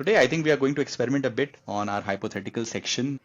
Today, I think we are going to experiment a bit on our hypothetical section.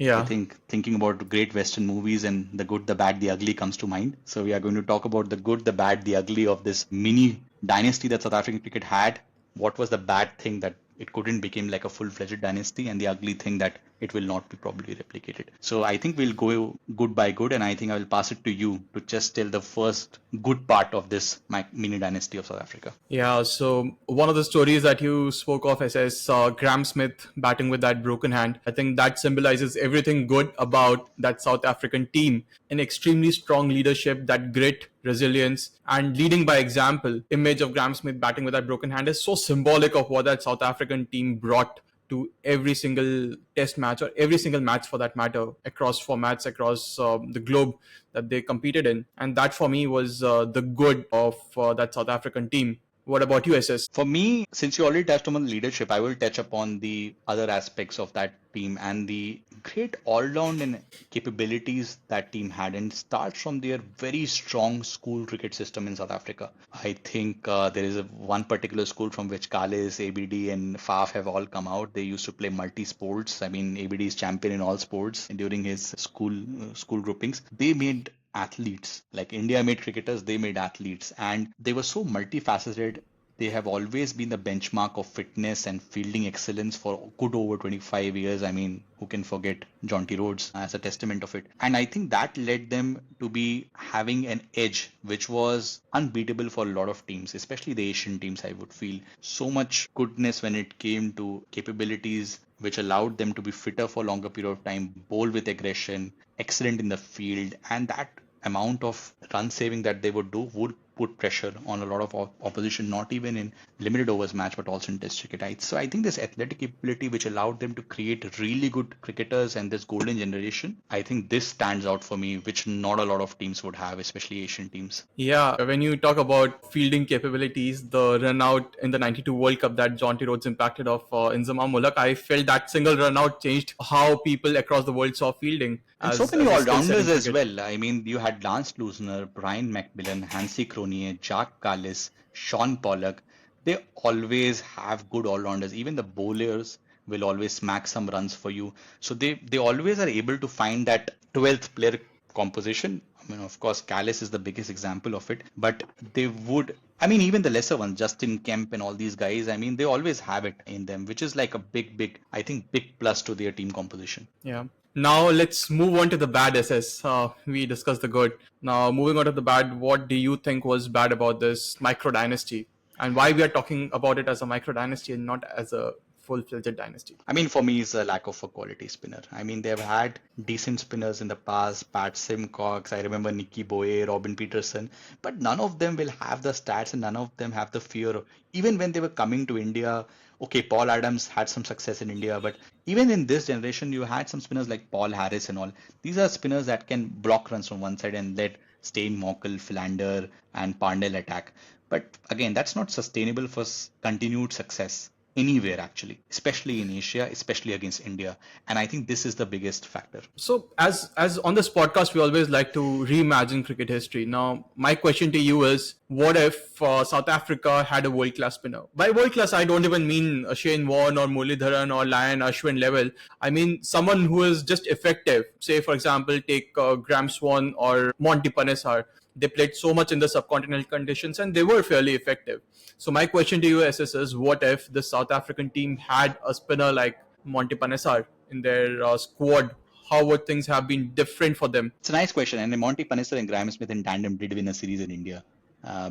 I Yeah. think thinking about great Western movies and the good, the bad, the ugly comes to mind. So we are going to talk about the good, the bad, the ugly of this mini dynasty that South African cricket had. What was the bad thing that it couldn't become like a full-fledged dynasty, and the ugly thing that it will not be probably replicated. So I think we'll go good by good, and I think I will pass it to you to just tell the first good part of this mini dynasty of South Africa. Yeah, so one of the stories that you spoke of as Graham Smith batting with that broken hand, I think that symbolizes everything good about that South African team. An extremely strong leadership, that grit, resilience, and leading by example. Image of Graham Smith batting with that broken hand is so symbolic of what that South African team brought to every single test match or every single match for that matter across formats across the globe that they competed in, and that for me was the good of that South African team. What about you, SS? For me, since you already touched upon the leadership, I will touch upon the other aspects of that team and the great all-round and capabilities that team had, and starts from their very strong school cricket system in South Africa. I think there is one particular school from which Kalis, ABD, and Faf have all come out. They used to play multi-sports. I mean, ABD is champion in all sports during his school groupings. They made athletes. Like India made cricketers, they made athletes, and they were so multifaceted. They have always been the benchmark of fitness and fielding excellence for good over 25 years. I mean, who can forget Jonty Rhodes as a testament of it? And I think that led them to be having an edge, which was unbeatable for a lot of teams, especially the Asian teams, I would feel. So much goodness when it came to capabilities, which allowed them to be fitter for a longer period of time, bowl with aggression, excellent in the field, and that amount of run saving that they would do would put pressure on a lot of opposition, not even in limited overs match, but also in test cricket. So I think this athletic capability, which allowed them to create really good cricketers and this golden generation, I think this stands out for me, which not a lot of teams would have, especially Asian teams. Yeah, when you talk about fielding capabilities, the run out in the 92 World Cup that Jonty Rhodes impacted of Inzamam Mulak, I felt that single run out changed how people across the world saw fielding And so as many a skill set all-rounders in as cricket. well. I mean, you had Lance Lusner, Brian McMillan, Hansi Cronje, Jack Callis, Sean Pollock. They always have good all-rounders. Even the bowlers will always smack some runs for you. So they always are able to find that 12th player composition. I mean, of course, Callis is the biggest example of it, but they would. I mean, even the lesser ones, Justin Kemp and all these guys, I mean, they always have it in them, which is like a big, I think, big plus to their team composition. Yeah. Now let's move on to the bad SS. We discussed the good. Now moving on to the bad, what do you think was bad about this micro dynasty, and why we are talking about it as a micro dynasty and not as a full-fledged dynasty? I mean, for me, it's a lack of a quality spinner. I mean, they've had decent spinners in the past, Pat Simcox, I remember Nicky Boye, Robin Peterson, but none of them will have the stats and none of them have the fear. Even when they were coming to India, okay, Paul Adams had some success in India, but even in this generation, you had some spinners like Paul Harris and all. These are spinners that can block runs from one side and let Steyn, Mokel, Philander, and Pandel attack. But again, that's not sustainable for continued success anywhere actually, especially in Asia, especially against India. And I think this is the biggest factor. So, as on this podcast, we always like to reimagine cricket history. Now, my question to you is: what if South Africa had a world-class spinner? By world-class, I don't even mean Shane Warne or Muralidharan or Lion Ashwin level. I mean someone who is just effective. Say, for example, take Graham Swan or Monty Panesar. They played so much in the subcontinental conditions and they were fairly effective. So my question to you, SS, is what if the South African team had a spinner like Monty Panesar in their squad? How would things have been different for them? It's a nice question. And Monty Panesar and Graham Smith in tandem did win a series in India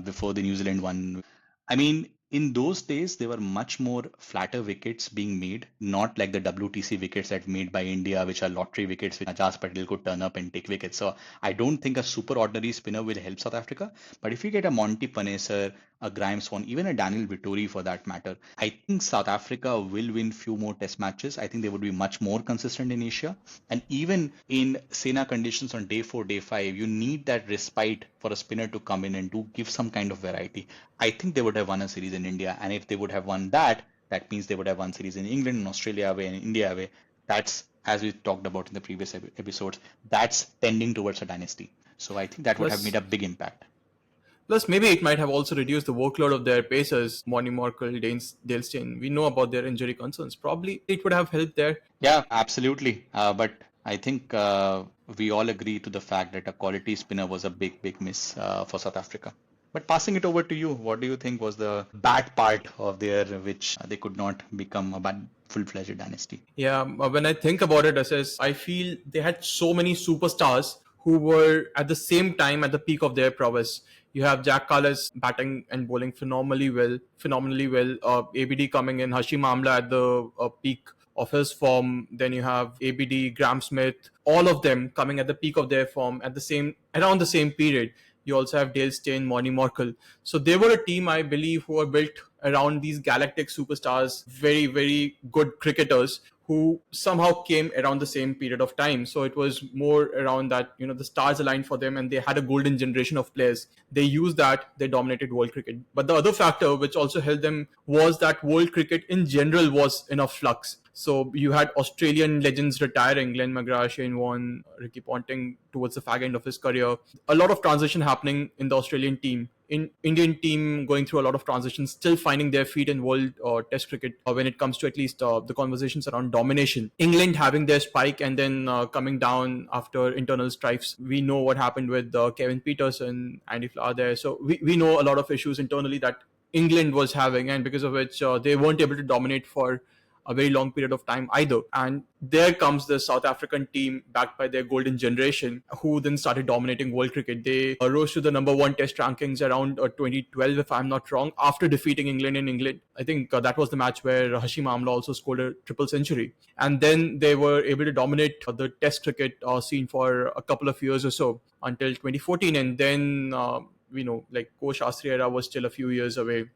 before the New Zealand one. I mean, in those days, there were much more flatter wickets being made, not like the WTC wickets that made by India, which are lottery wickets, which Ajaz Patel could turn up and take wickets. So I don't think a super ordinary spinner will help South Africa. But if you get a Monty Panesar, a Graham Swan, even a Daniel Vittori for that matter, I think South Africa will win few more test matches. I think they would be much more consistent in Asia. And even in Sena conditions on day 4, day 5, you need that respite for a spinner to come in and do give some kind of variety. I think they would have won a series in India. And if they would have won that, that means they would have won series in England, and Australia away, and India away. That's, as we talked about in the previous episodes, that's tending towards a dynasty. So I think that would have Plus, made a big impact. Plus, maybe it might have also reduced the workload of their pacers, Monty Morkel, Dale Steyn. We know about their injury concerns. Probably it would have helped there. Yeah, absolutely. But I think we all agree to the fact that a quality spinner was a big, big miss for South Africa. But passing it over to you, what do you think was the bad part of their which they could not become a bad full-fledged dynasty? Yeah, when I think about it, I feel they had so many superstars who were at the same time at the peak of their prowess. You have Jack Callis batting and bowling phenomenally well. ABD coming in, Hashim Amla at the peak of his form. Then you have ABD, Graham Smith, all of them coming at the peak of their form at the same around the same period. You also have Dale Steyn, Monty Morkel. So they were a team, I believe, who were built around these galactic superstars, very, very good cricketers who somehow came around the same period of time. So it was more around that, the stars aligned for them and they had a golden generation of players. They used that, they dominated world cricket. But the other factor which also helped them was that world cricket in general was in a flux. So you had Australian legends retiring, Glenn McGrath, Shane Warne, Ricky Ponting towards the fag end of his career. A lot of transition happening in the Australian team. In Indian team going through a lot of transitions, still finding their feet in world test cricket when it comes to at least the conversations around domination. England having their spike and then coming down after internal strifes. We know what happened with Kevin Peterson, Andy Flower there. So we know a lot of issues internally that England was having, and because of which they weren't able to dominate for a very long period of time either. And there comes the South African team backed by their golden generation, who then started dominating world cricket. They rose to the number one test rankings around 2012, if I'm not wrong, after defeating England in England. I think that was the match where Hashim Amla also scored a triple century. And then they were able to dominate the test cricket scene for a couple of years or so until 2014. And then, like Coach Shastri era was still a few years away.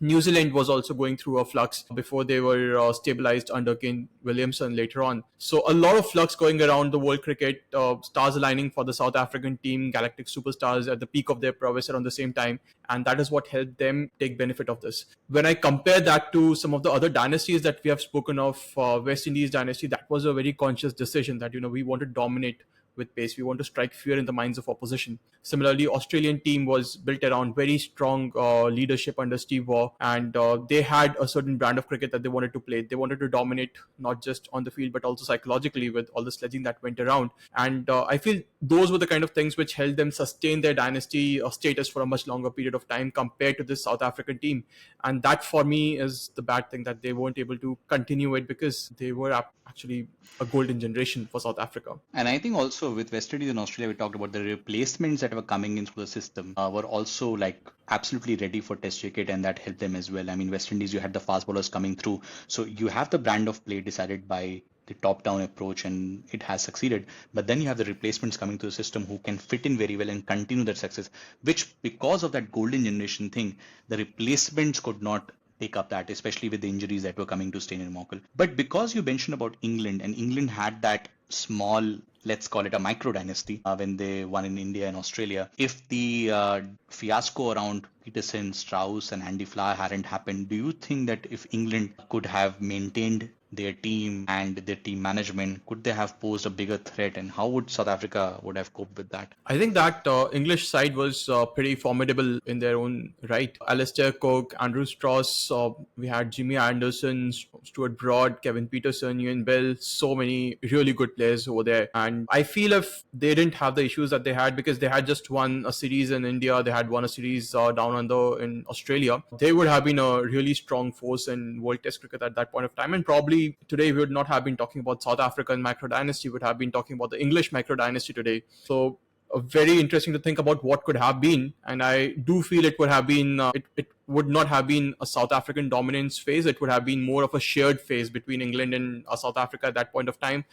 New Zealand was also going through a flux before they were stabilized under Kane Williamson later on. So a lot of flux going around the world cricket, stars aligning for the South African team, galactic superstars at the peak of their prowess around the same time. And that is what helped them take benefit of this. When I compare that to some of the other dynasties that we have spoken of, West Indies dynasty, that was a very conscious decision that, we want to dominate with pace. We want to strike fear in the minds of opposition. Similarly, Australian team was built around very strong leadership under Steve Waugh, and they had a certain brand of cricket that they wanted to play. They wanted to dominate not just on the field but also psychologically with all the sledging that went around. And I feel those were the kind of things which helped them sustain their dynasty status for a much longer period of time compared to this South African team. And that for me is the bad thing, that they weren't able to continue it because they were actually a golden generation for South Africa. And I think also with West Indies and Australia, we talked about the replacements that were coming into the system were also like absolutely ready for Test cricket, and that helped them as well. I mean, West Indies, you had the fast bowlers coming through, so you have the brand of play decided by the top-down approach, and it has succeeded. But then you have the replacements coming to the system who can fit in very well and continue that success. Which, because of that golden generation thing, the replacements could not take up that, especially with the injuries that were coming to Steyn and Morkel. But because you mentioned about England, and England had that small, let's call it a micro dynasty when they won in India and Australia. If the fiasco around Peterson, Strauss, and Andy Flower hadn't happened, do you think that if England could have maintained their team and their team management, could they have posed a bigger threat, and how would South Africa would have coped with that? I think that English side was pretty formidable in their own right. Alistair Cook, Andrew Strauss, we had Jimmy Anderson, Stuart Broad, Kevin Peterson, Ian Bell, so many really good players over there. And I feel if they didn't have the issues that they had, because they had just won a series in India, they had won a series down under in Australia, they would have been a really strong force in World Test cricket at that point of time. And probably today we would not have been talking about South African micro dynasty, we would have been talking about the English micro dynasty today. So very interesting to think about what could have been. And I do feel it would have been, it would not have been a South African dominance phase. It would have been more of a shared phase between England and South Africa at that point of time.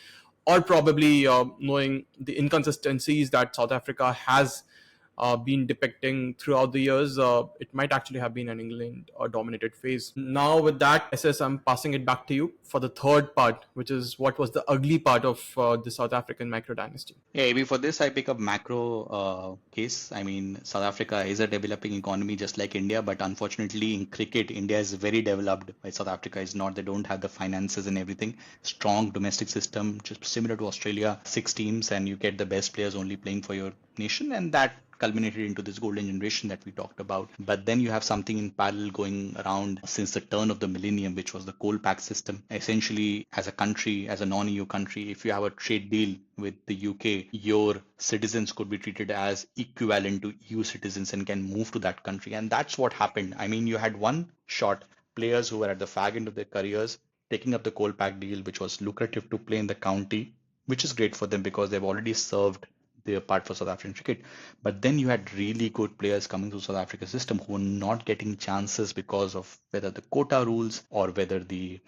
Or probably knowing the inconsistencies that South Africa has been depicting throughout the years, it might actually have been an England dominated phase. Now with that, SS, I'm passing it back to you for the third part, which is what was the ugly part of the South African micro dynasty. Yeah, Maybe for this, I pick up macro case. I mean, South Africa is a developing economy just like India, but unfortunately in cricket, India is very developed, but South Africa is not. They don't have the finances and everything. Strong domestic system, just similar to Australia, 6 teams, and you get the best players only playing for your nation, and that culminated into this golden generation that we talked about. But then you have something in parallel going around since the turn of the millennium, which was the coal pack system. Essentially, as a country, as a non-EU country, if you have a trade deal with the UK, your citizens could be treated as equivalent to EU citizens and can move to that country. And that's what happened. I mean, you had one shot players who were at the fag end of their careers taking up the coal pack deal, which was lucrative to play in the county, which is great for them because they've already served their part for South African cricket. But then you had really good players coming through South Africa's system who were not getting chances because of whether the quota rules or whether the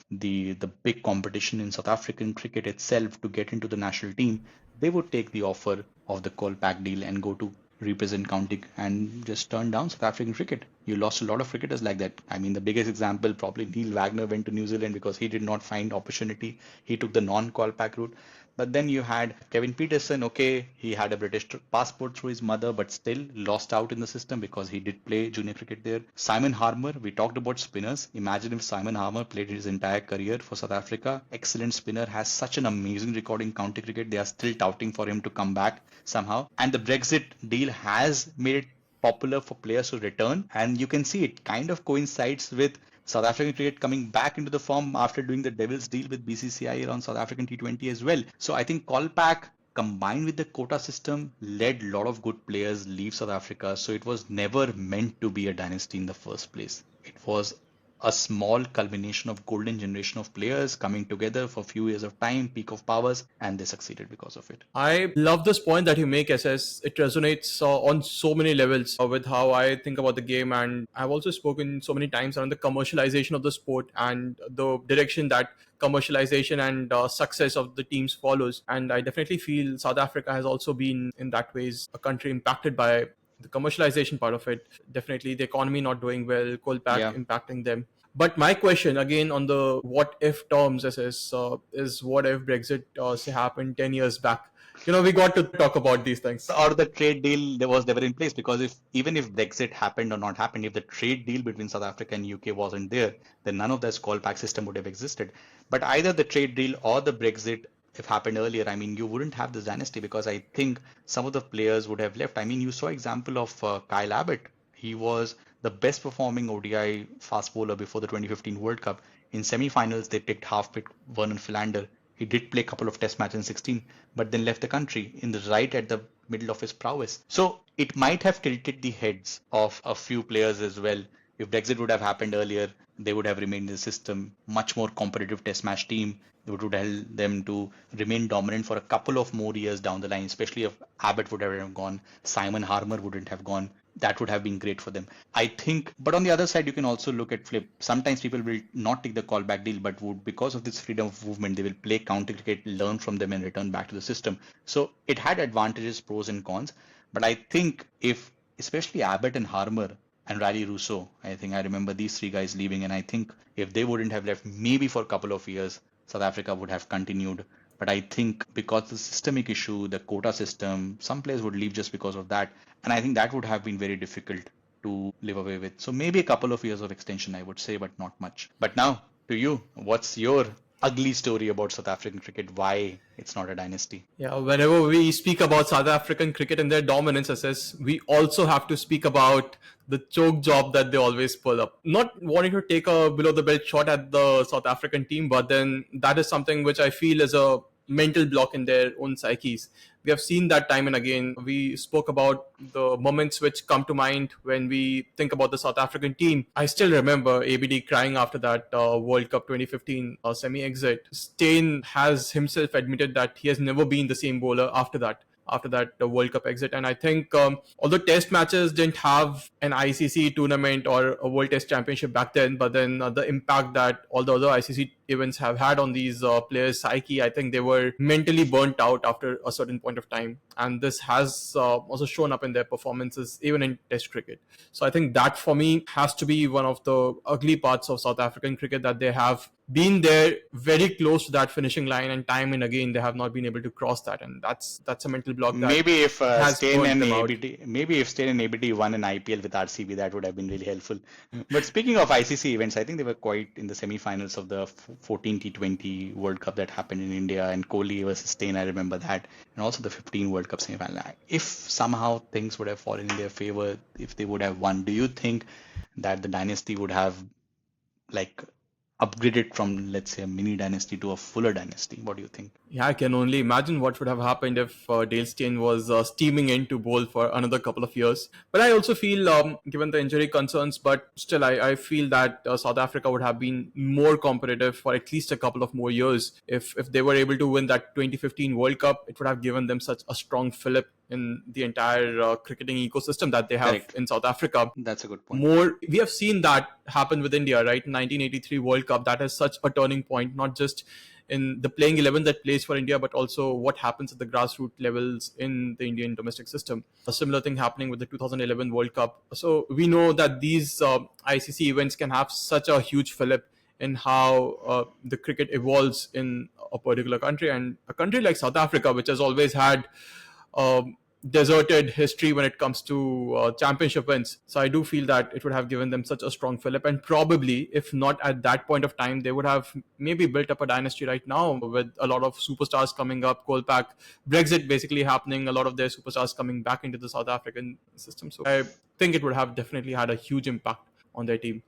big competition in South African cricket itself to get into the national team. They would take the offer of the call pack deal and go to represent county and just turn down South African cricket. You lost a lot of cricketers like that. I mean, the biggest example, probably Neil Wagner went to New Zealand because he did not find opportunity. He took the non-call pack route. But then you had Kevin Peterson. Okay, he had a British passport through his mother, but still lost out in the system because he did play junior cricket there. Simon Harmer, we talked about spinners. Imagine if Simon Harmer played his entire career for South Africa. Excellent spinner, has such an amazing record in county cricket. They are still touting for him to come back somehow. And the Brexit deal has made it popular for players to return. And you can see it kind of coincides with South African cricket coming back into the form after doing the Devils deal with BCCI around South African T20 as well. So I think Kolpak combined with the quota system led a lot of good players leave South Africa. So it was never meant to be a dynasty in the first place. It was a small culmination of golden generation of players coming together for a few years of time, peak of powers, and they succeeded because of it. I love this point that you make, SS. It resonates on so many levels with how I think about the game. And I've also spoken so many times around the commercialization of the sport and the direction that commercialization and success of the teams follows. And I definitely feel South Africa has also been, in that ways, a country impacted by the commercialization part of it. Definitely the economy not doing well, Kolpak Yeah. impacting them. But my question again on the what if terms is what if Brexit say happened 10 years back? We got to talk about these things. Or the trade deal that was never in place, because if even if Brexit happened or not happened, if the trade deal between South Africa and UK wasn't there, then none of this call back system would have existed. But either the trade deal or the Brexit, if happened earlier, I mean, you wouldn't have this dynasty because I think some of the players would have left. I mean, you saw example of Kyle Abbott. He was the best performing ODI fast bowler before the 2015 World Cup. In semi-finals, they picked half-pick Vernon Philander. He did play a couple of test matches in 16, but then left the country in the right at the middle of his prowess. So it might have tilted the heads of a few players as well. If Brexit would have happened earlier, they would have remained in the system. Much more competitive test match team. It would help them to remain dominant for a couple of more years down the line, especially if Abbott would have gone, Simon Harmer wouldn't have gone. That would have been great for them. I think, but on the other side, you can also look at flip. Sometimes people will not take the callback deal, but would, because of this freedom of movement, they will play county cricket, learn from them, and return back to the system. So it had advantages, pros and cons. But I think if, especially Abbott and Harmer and Riley Russo, I think I remember these three guys leaving, and I think if they wouldn't have left, maybe for a couple of years, South Africa would have continued. But I think because the systemic issue, the quota system, some players would leave just because of that. And I think that would have been very difficult to live away with. So maybe a couple of years of extension, I would say, but not much. But now to you, what's your ugly story about South African cricket? Why it's not a dynasty? Yeah, whenever we speak about South African cricket and their dominance, SS, we also have to speak about the choke job that they always pull up. Not wanting to take a below the belt shot at the South African team, but then that is something which I feel is a mental block in their own psyches. We have seen that time and again. We spoke about the moments which come to mind when we think about the South African team. I still remember ABD crying after that World Cup 2015 semi-exit. Steyn has himself admitted that he has never been the same bowler after that World Cup exit. And I think although test matches didn't have an ICC tournament or a World Test Championship back then, but then the impact that all the other ICC events have had on these players' psyche, I think they were mentally burnt out after a certain point of time. And this has also shown up in their performances, even in Test cricket. So I think that for me has to be one of the ugly parts of South African cricket, that they have been there very close to that finishing line, and time and again they have not been able to cross that, and that's a mental block that Maybe if has Steyn burnt and them out. ABD, maybe if Steyn and ABD won an IPL with RCB, that would have been really helpful. But speaking of ICC events, I think they were quite in the semi-finals of the 14 T20 World Cup that happened in India, and Kohli versus Steyn, I remember that, and also the 15 World Cup semi-final. If somehow things would have fallen in their favor, if they would have won, do you think that the dynasty would have like upgraded from, let's say, a mini dynasty to a fuller dynasty? What do you think? Yeah, I can only imagine what would have happened if Dale Steyn was steaming in to bowl for another couple of years. But I also feel, given the injury concerns, but still, I feel that South Africa would have been more competitive for at least a couple of more years. If they were able to win that 2015 World Cup, it would have given them such a strong fillip in the entire cricketing ecosystem that they have Correct. in South Africa. That's a good point. More, we have seen that happen with India, right? 1983 World Cup, that is such a turning point, not just in the playing 11 that plays for India, but also what happens at the grassroots levels in the Indian domestic system. A similar thing happening with the 2011 World Cup. So we know that these ICC events can have such a huge fillip in how the cricket evolves in a particular country, and a country like South Africa, which has always had deserted history when it comes to championship wins. So I do feel that it would have given them such a strong fillip, and probably, if not at that point of time, they would have maybe built up a dynasty right now with a lot of superstars coming up, Kolpak, Brexit basically happening, a lot of their superstars coming back into the South African system. So I think it would have definitely had a huge impact on their team.